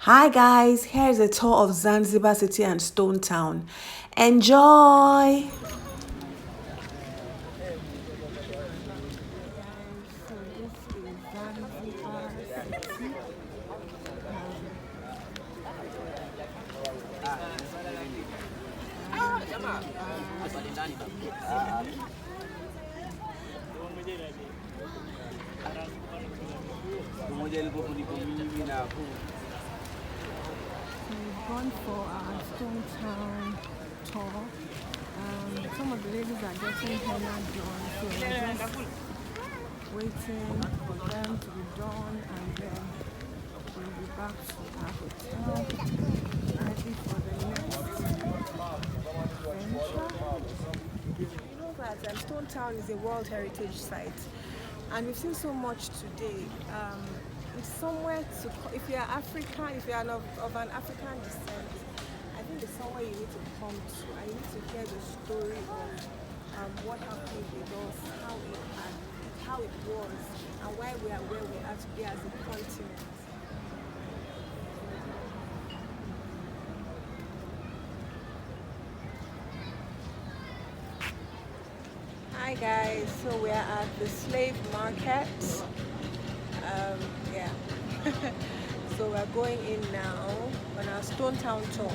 Hi guys, here is a tour of Zanzibar City and Stone Town. Enjoy! So this is Zanzibar City. We've gone for our Stone Town tour. Some of the ladies are getting henna done, so we're just waiting for them to be done, and then we'll be back to our hotel, ready for the next venture. You know that Stone Town is a World Heritage Site, and we've seen so much today. It's somewhere to, if you're African, if you're of an African descent, I think it's somewhere you need to come to, and you need to hear the story of what happened with us, how it was, and why we are where we are today as a continent. Hi guys, so we are at the slave market. Yeah. So we're going in now on our Stone Town tour.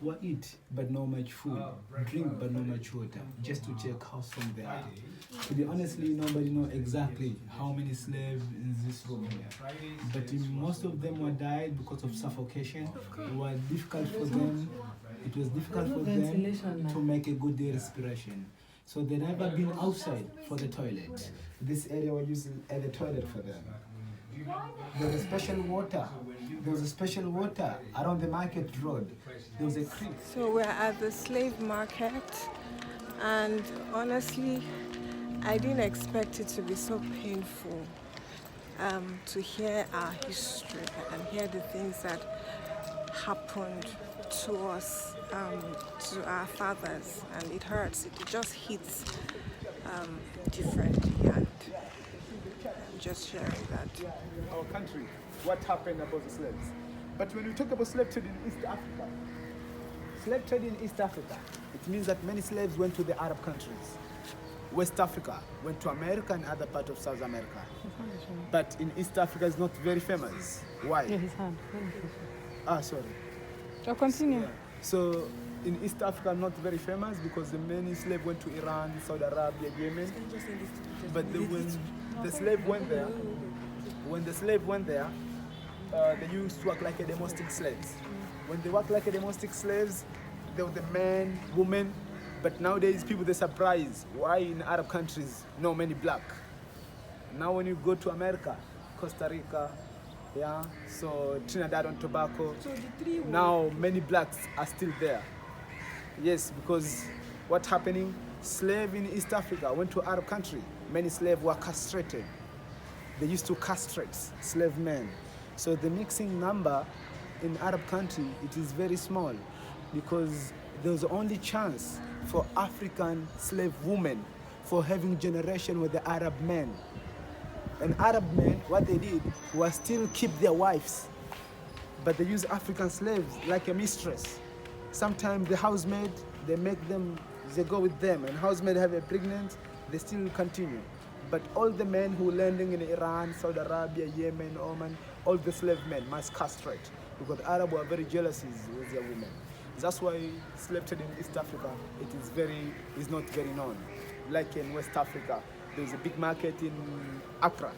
What eat but not much food, drink but not much water, just to check how strong they are. To be honestly, nobody know exactly how many slaves in this room here. But most of them were died because of suffocation. It was difficult for them. It was difficult for them to make a good respiration. So they never been outside for the toilet. This area was used as a toilet for them. There was special water. There was a special water around the market road. There was a creek. So we're at the slave market, and honestly, I didn't expect it to be so painful to hear our history and hear the things that happened to us, to our fathers, and it hurts. It just hits differently, and I'm just sharing that. Our country, what happened about the slaves. But when we talk about slave trade in East Africa, slave trade in East Africa, it means that many slaves went to the Arab countries. West Africa went to America and other part of South America. But in East Africa, it's not very famous. Why? Yeah, his hand. Sorry. So continue. Yeah. So in East Africa, not very famous because the many slaves went to Iran, Saudi Arabia, Yemen. But when the slave went there, they used to work like a domestic slaves. When they work like a domestic slaves, they were the men, women. But nowadays, people they're surprised why in Arab countries no many black. Now when you go to America, Costa Rica, yeah, so Trinidad and Tobago, now many blacks are still there. Yes, because what's happening? Slave in East Africa went to Arab country. Many slaves were castrated. They used to castrate slave men. So the mixing number in Arab country, it is very small because there's only chance for African slave women for having generation with the Arab men. And Arab men, what they did was still keep their wives, but they use African slaves like a mistress. Sometimes the housemaid, they go with them, and housemaid have a pregnant, they still continue. But all the men who landing in Iran, Saudi Arabia, Yemen, Oman, all the slave men must castrate because Arab were very jealous with their women. That's why slave trade in East Africa, is not very known. Like in West Africa, there's a big market in Accra,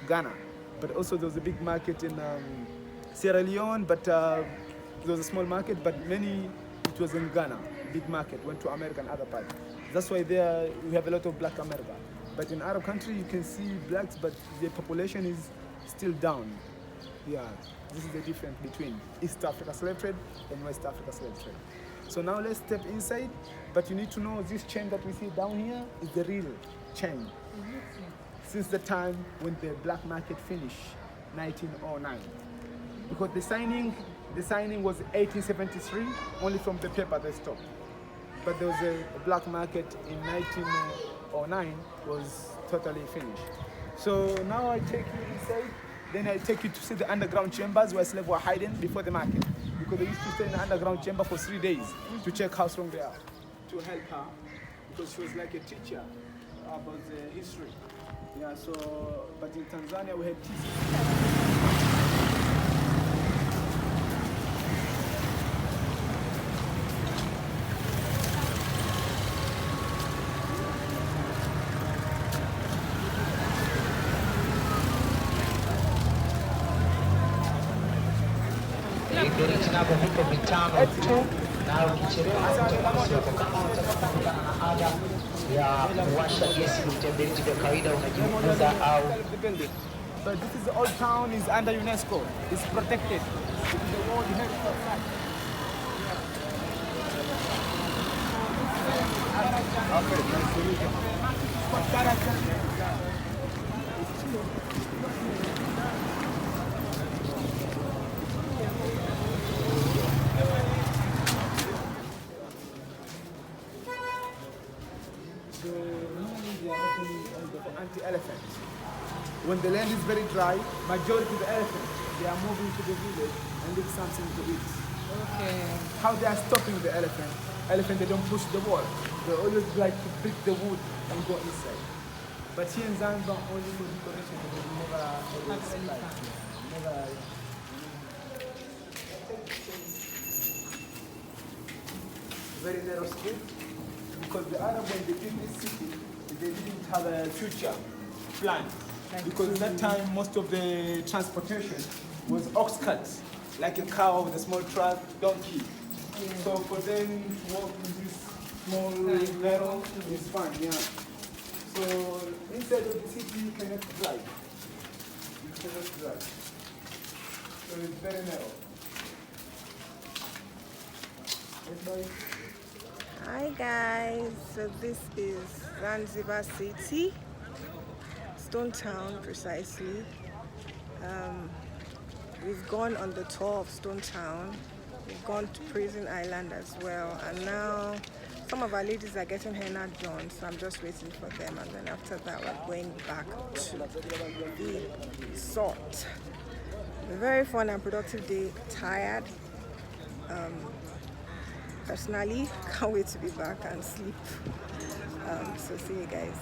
Ghana, but also there's a big market in Sierra Leone, but there was a small market, but it was in Ghana, big market, went to America and other parts. That's why there we have a lot of black America. But in Arab country, you can see blacks, but the population is still down. Yeah, this is the difference between East Africa slave trade and West Africa slave trade. So now let's step inside, but you need to know this chain that we see down here is the real chain. Since the time when the black market finished, 1909. Because the signing was 1873, only from the paper they stopped. but there was a black market in 1909 was totally finished. So now I take you inside, then I take you to see the underground chambers where slaves were hiding before the market. Because they used to stay in the underground chamber for 3 days to check how strong they are, to help her, because she was like a teacher about the history. Yeah, so, but in Tanzania we had teachers. Gari zinavyo vipo vitano tu, na ukichelewa utakosa. Kama unataka kukutana na ada ya kuwasha gesi kutembea vitu vya kawaida unajifunza au. But this is the old town, is under UNESCO. It's protected. It is the World Heritage Site. Anti-elephant. When the land is very dry, majority of the elephants, they are moving to the village and look something to eat. Okay. How they are stopping the elephant? Elephant, they don't push the wall. They always like to break the wood and go inside. But here in Zanzibar, only for decoration, they never always like. Never. Very narrow street, because the Arab, when they built this city, they didn't have a future plan. Because at that time, most of the transportation was ox carts, like a cow with a small truck, donkey. Yeah. So for them to walk in this small narrow is fun, yeah. So inside of the city, you cannot drive. You cannot drive. So it's very narrow. Hi guys, so this is Zanzibar City, Stone Town precisely. We've gone on the tour of Stone Town, we've gone to Prison Island as well, and now some of our ladies are getting henna done, so I'm just waiting for them, and then after that we're going back to the resort. A very fun and productive day, tired. Personally, can't wait to be back and sleep. So see you guys.